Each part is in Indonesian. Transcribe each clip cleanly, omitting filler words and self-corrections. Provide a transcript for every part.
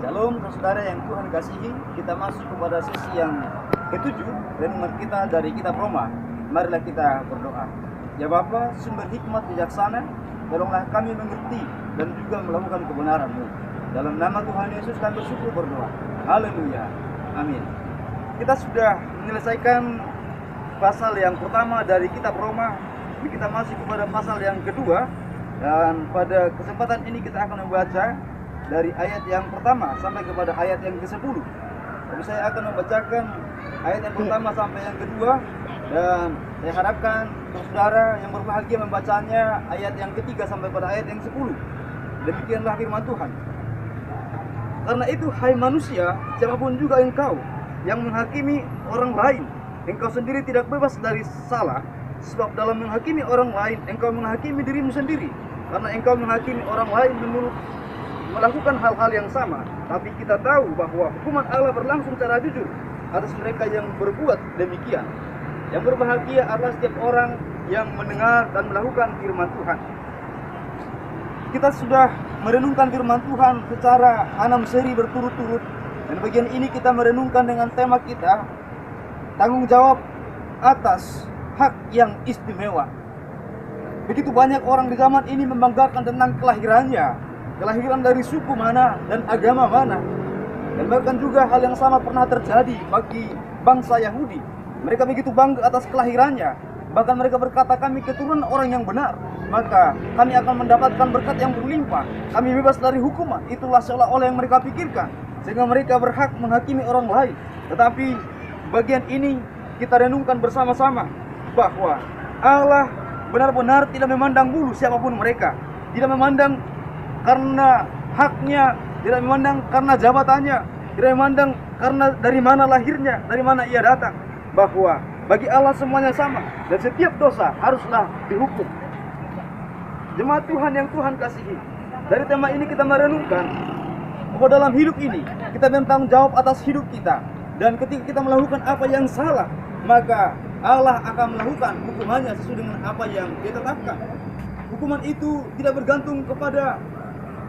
Shalom saudara yang Tuhan kasihi. Kita masuk kepada sesi yang ketujuh renungan kita dari kitab Roma. Marilah kita berdoa. Ya Bapa, sumber hikmat bijaksana, tolonglah kami mengerti dan juga melakukan kebenaran-Mu. Dalam nama Tuhan Yesus kami bersyukur berdoa. Haleluya. Amin. Kita sudah menyelesaikan pasal yang pertama dari kitab Roma. Kita masuk kepada pasal yang kedua. Dan pada kesempatan ini kita akan membaca dari ayat yang pertama sampai kepada ayat yang ke-10. Jadi saya akan membacakan ayat yang pertama sampai yang kedua. Dan saya harapkan saudara yang berbahagia membacanya ayat yang ketiga sampai pada ayat yang 10. Demikianlah firman Tuhan. Karena itu hai manusia, siapapun juga engkau yang menghakimi orang lain, engkau sendiri tidak bebas dari salah. Sebab dalam menghakimi orang lain, engkau menghakimi dirimu sendiri. Karena engkau menghakimi orang lain menurut melakukan hal-hal yang sama. Tapi kita tahu bahwa hukuman Allah berlangsung secara jujur atas mereka yang berbuat demikian. Yang berbahagia adalah setiap orang yang mendengar dan melakukan firman Tuhan. Kita sudah merenungkan firman Tuhan secara 6 seri berturut-turut. Dan bagian ini kita merenungkan dengan tema kita, tanggung jawab atas hak yang istimewa. Begitu banyak orang di zaman ini membanggakan tentang kelahirannya, kelahiran dari suku mana dan agama mana. Dan bahkan juga hal yang sama pernah terjadi bagi bangsa Yahudi. Mereka begitu bangga atas kelahirannya. Bahkan mereka berkata, kami keturunan orang yang benar, maka kami akan mendapatkan berkat yang berlimpah. Kami bebas dari hukuman. Itulah seolah-olah yang mereka pikirkan, sehingga mereka berhak menghakimi orang lain. Tetapi bagian ini kita renungkan bersama-sama bahwa Allah benar-benar tidak memandang bulu siapapun mereka. Tidak memandang karena haknya, tidak memandang karena jabatannya, tidak memandang karena dari mana lahirnya, dari mana ia datang. Bahwa bagi Allah semuanya sama, dan setiap dosa haruslah dihukum. Jemaat Tuhan yang Tuhan kasihi, dari tema ini kita merenungkan bahwa dalam hidup ini kita bertanggung jawab atas hidup kita. Dan ketika kita melakukan apa yang salah, maka Allah akan melakukan hukumannya sesuai dengan apa yang Dia tetapkan. Hukuman itu tidak bergantung kepada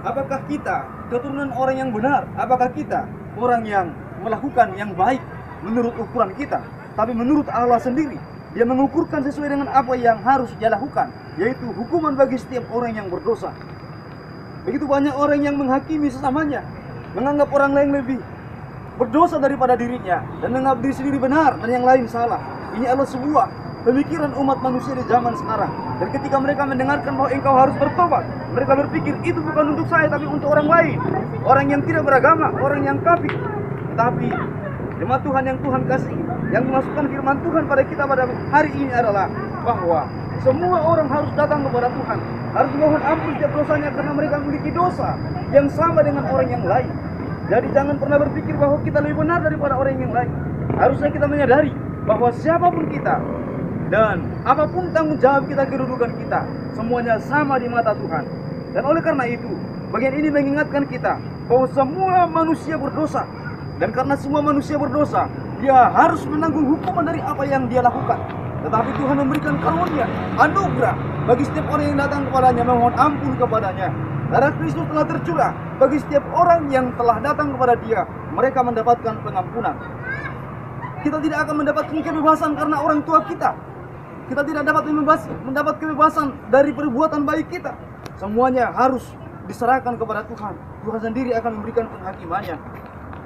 apakah kita keturunan orang yang benar, apakah kita orang yang melakukan yang baik menurut ukuran kita, tapi menurut Allah sendiri. Dia mengukurkan sesuai dengan apa yang harus Dia lakukan, yaitu hukuman bagi setiap orang yang berdosa. Begitu banyak orang yang menghakimi sesamanya, menganggap orang lain lebih berdosa daripada dirinya, dan menganggap diri sendiri benar dan yang lain salah. Ini adalah sebuah pemikiran umat manusia di zaman sekarang. Dan ketika mereka mendengarkan bahwa engkau harus bertobat, mereka berpikir itu bukan untuk saya, tapi untuk orang lain, orang yang tidak beragama, orang yang kafir. Tetapi jemaat Tuhan yang Tuhan kasih, yang memasukkan firman Tuhan pada kita pada hari ini adalah bahwa semua orang harus datang kepada Tuhan, harus memohon ampun setiap dosanya, karena mereka memiliki dosa yang sama dengan orang yang lain. Jadi jangan pernah berpikir bahwa kita lebih benar daripada orang yang lain. Harusnya kita menyadari bahwa siapapun kita dan apapun tanggung jawab kita, kedudukan kita, semuanya sama di mata Tuhan. Dan oleh karena itu, bagian ini mengingatkan kita bahwa semua manusia berdosa. Dan karena semua manusia berdosa, dia harus menanggung hukuman dari apa yang dia lakukan. Tetapi Tuhan memberikan karunia, anugerah bagi setiap orang yang datang kepadanya, memohon ampun kepadanya. Darah Kristus telah tercurah bagi setiap orang yang telah datang kepada Dia. Mereka mendapatkan pengampunan. Kita tidak akan mendapatkan kebebasan karena orang tua kita. Kita tidak dapat mendapat kebebasan dari perbuatan baik kita. Semuanya harus diserahkan kepada Tuhan. Tuhan sendiri akan memberikan penghakimannya.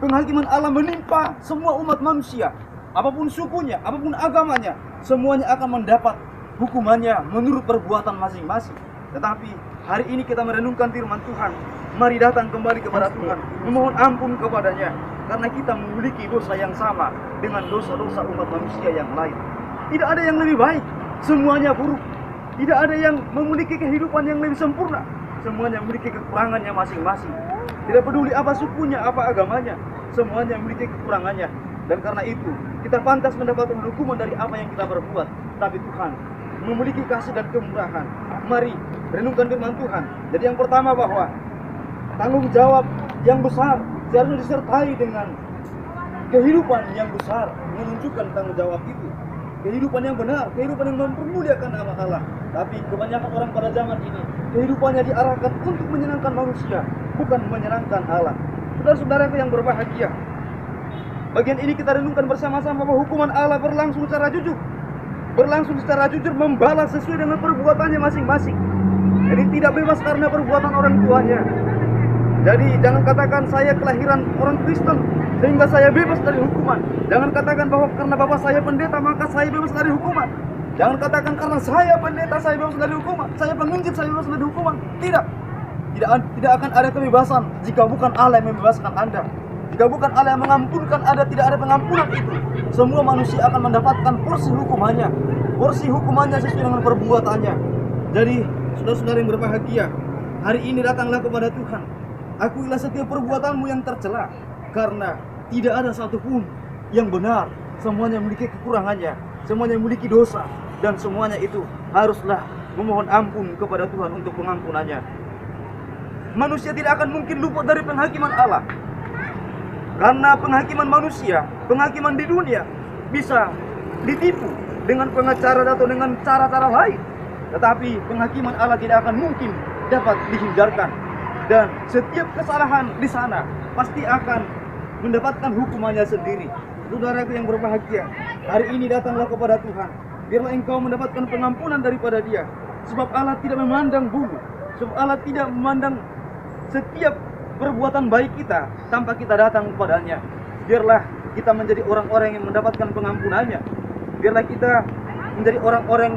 Penghakiman Allah menimpa semua umat manusia. Apapun sukunya, apapun agamanya, semuanya akan mendapat hukumannya menurut perbuatan masing-masing. Tetapi hari ini kita merenungkan firman Tuhan. Mari datang kembali kepada Tuhan, memohon ampun kepadanya, karena kita memiliki dosa yang sama dengan dosa-dosa umat manusia yang lain. Tidak ada yang lebih baik, semuanya buruk. Tidak ada yang memiliki kehidupan yang lebih sempurna. Semuanya memiliki kekurangannya masing-masing. Tidak peduli apa sukunya, apa agamanya, semuanya memiliki kekurangannya. Dan karena itu, kita pantas mendapatkan hukuman dari apa yang kita berbuat. Tapi Tuhan memiliki kasih dan kemurahan. Mari renungkan firman Tuhan. Jadi yang pertama bahwa tanggung jawab yang besar seharusnya disertai dengan kehidupan yang besar, menunjukkan tanggung jawab itu. Kehidupan yang benar, kehidupan yang mempermuliakan nama Allah. Tapi kebanyakan orang pada zaman ini, kehidupannya diarahkan untuk menyenangkan manusia, bukan menyenangkan Allah. Saudara-saudaraku yang berbahagia, bagian ini kita renungkan bersama-sama bahwa hukuman Allah berlangsung secara jujur. Berlangsung secara jujur, membalas sesuai dengan perbuatannya masing-masing. Jadi tidak bebas karena perbuatan orang tuanya. Jadi jangan katakan saya kelahiran orang Kristen sehingga saya bebas dari hukuman. Jangan katakan bahwa karena bapak saya pendeta maka saya bebas dari hukuman. Jangan katakan karena saya pendeta saya bebas dari hukuman, saya penginjil saya bebas dari hukuman. Tidak akan ada kebebasan jika bukan Allah yang membebaskan Anda. Jika bukan Allah yang mengampunkan Anda, tidak ada pengampunan itu. Semua manusia akan mendapatkan porsi hukumannya. Porsi hukumannya sesuai dengan perbuatannya. Jadi, saudara-saudara yang berbahagia, hari ini datanglah kepada Tuhan. Akuilah setiap perbuatanmu yang tercela, karena tidak ada satupun yang benar. Semuanya memiliki kekurangannya, semuanya memiliki dosa, dan semuanya itu haruslah memohon ampun kepada Tuhan untuk pengampunannya. Manusia tidak akan mungkin luput dari penghakiman Allah. Karena penghakiman manusia, penghakiman di dunia bisa ditipu dengan pengacara atau dengan cara-cara lain. Tetapi penghakiman Allah tidak akan mungkin dapat dihindarkan. Dan setiap kesalahan di sana pasti akan mendapatkan hukumannya sendiri. Saudaraku yang berbahagia, hari ini datanglah kepada Tuhan. Biarlah engkau mendapatkan pengampunan daripada Dia. Sebab Allah tidak memandang bulu. Sebab Allah tidak memandang setiap perbuatan baik kita tanpa kita datang kepadanya. Biarlah kita menjadi orang-orang yang mendapatkan pengampunannya. Biarlah kita menjadi orang-orang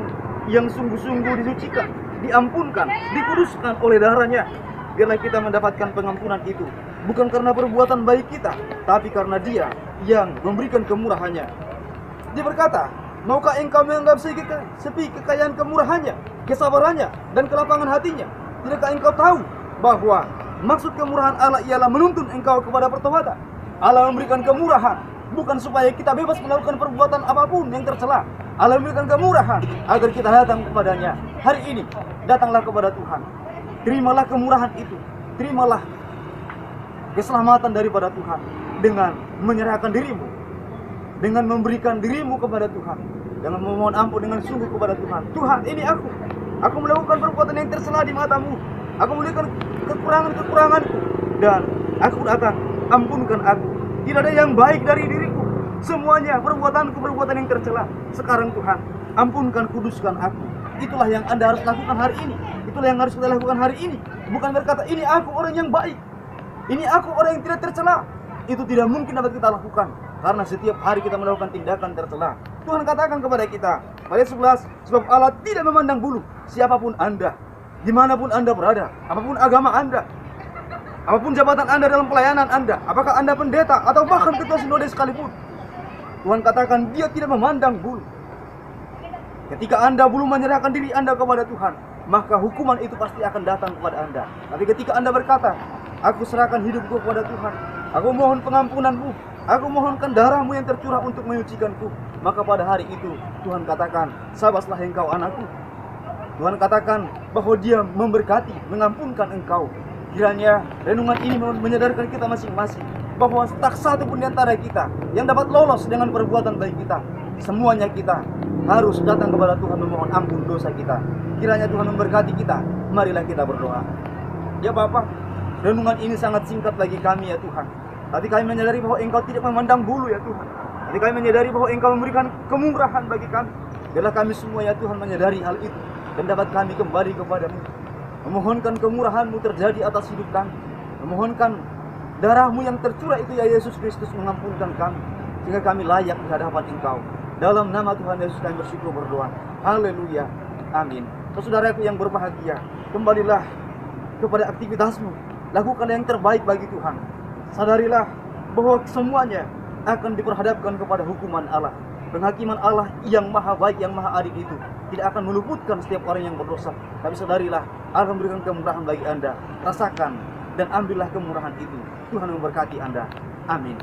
yang sungguh-sungguh disucikan, diampunkan, dikuduskan oleh darahnya. Biarlah kita mendapatkan pengampunan itu bukan karena perbuatan baik kita, tapi karena Dia yang memberikan kemurahannya. Dia berkata, maukah engkau menganggap sepi kekayaan kemurahannya, kesabarannya, dan kelapangan hatinya? Tidakkah engkau tahu bahwa maksud kemurahan Allah ialah menuntun engkau kepada pertobatan? Allah memberikan kemurahan bukan supaya kita bebas melakukan perbuatan apapun yang tercela. Allah memberikan kemurahan agar kita datang kepadanya. Hari ini datanglah kepada Tuhan. Terimalah kemurahan itu. Terimalah keselamatan daripada Tuhan dengan menyerahkan dirimu, dengan memberikan dirimu kepada Tuhan, dengan memohon ampun dengan sungguh kepada Tuhan. Tuhan, ini aku melakukan perbuatan yang tercela di matamu. Aku melakukan kekurangan-kekuranganku, dan aku datang, ampunkan aku. Tidak ada yang baik dari diriku. Semuanya perbuatanku perbuatan yang tercela. Sekarang Tuhan, ampunkan, kuduskan aku. Itulah yang Anda harus lakukan hari ini. Itulah yang harus kita lakukan hari ini. Bukan berkata, ini aku orang yang baik, ini aku orang yang tidak tercela. Itu tidak mungkin dapat kita lakukan, karena setiap hari kita melakukan tindakan tercela. Tuhan katakan kepada kita, ayat 11, sebab Allah tidak memandang bulu siapapun Anda, dimanapun Anda berada, apapun agama Anda, apapun jabatan Anda dalam pelayanan Anda, apakah Anda pendeta atau bahkan ketua sinode sekalipun. Tuhan katakan Dia tidak memandang bulu. Ketika Anda belum menyerahkan diri Anda kepada Tuhan, maka hukuman itu pasti akan datang kepada Anda. Tapi ketika Anda berkata, aku serahkan hidupku kepada Tuhan, aku mohon pengampunanmu, aku mohonkan darahmu yang tercurah untuk menyucikanku, maka pada hari itu Tuhan katakan, sabaslah engkau anakku. Tuhan katakan bahwa Dia memberkati, mengampunkan engkau. Kiranya renungan ini menyadarkan kita masing-masing bahwa tak satu pun di antara kita yang dapat lolos dengan perbuatan baik kita. Semuanya kita harus datang kepada Tuhan memohon ampun dosa kita. Kiranya Tuhan memberkati kita. Marilah kita berdoa. Ya Bapa, renungan ini sangat singkat bagi kami ya Tuhan. Tapi kami menyadari bahwa Engkau tidak memandang bulu ya Tuhan. Tapi kami menyadari bahwa Engkau memberikan kemurahan bagi kami. Biarlah kami semua ya Tuhan menyadari hal itu, dan dapat kami kembali kepadamu, memohonkan kemurahan-Mu terjadi atas hidup kami, memohonkan darah-Mu yang tercurah itu ya Yesus Kristus mengampunkan kami, sehingga kami layak di hadapan Engkau. Dalam nama Tuhan Yesus kami bersyukur berdoa. Haleluya. Amin. Saudaraku yang berbahagia, kembalilah kepada aktivitasmu. Lakukan yang terbaik bagi Tuhan. Sadarilah bahwa semuanya akan diperhadapkan kepada hukuman Allah. Penghakiman Allah yang maha baik, yang maha adil itu tidak akan meluputkan setiap orang yang berdosa. Tapi sadarilah, Allah memberikan kemurahan bagi Anda. Rasakan dan ambillah kemurahan itu. Tuhan memberkati Anda. Amin.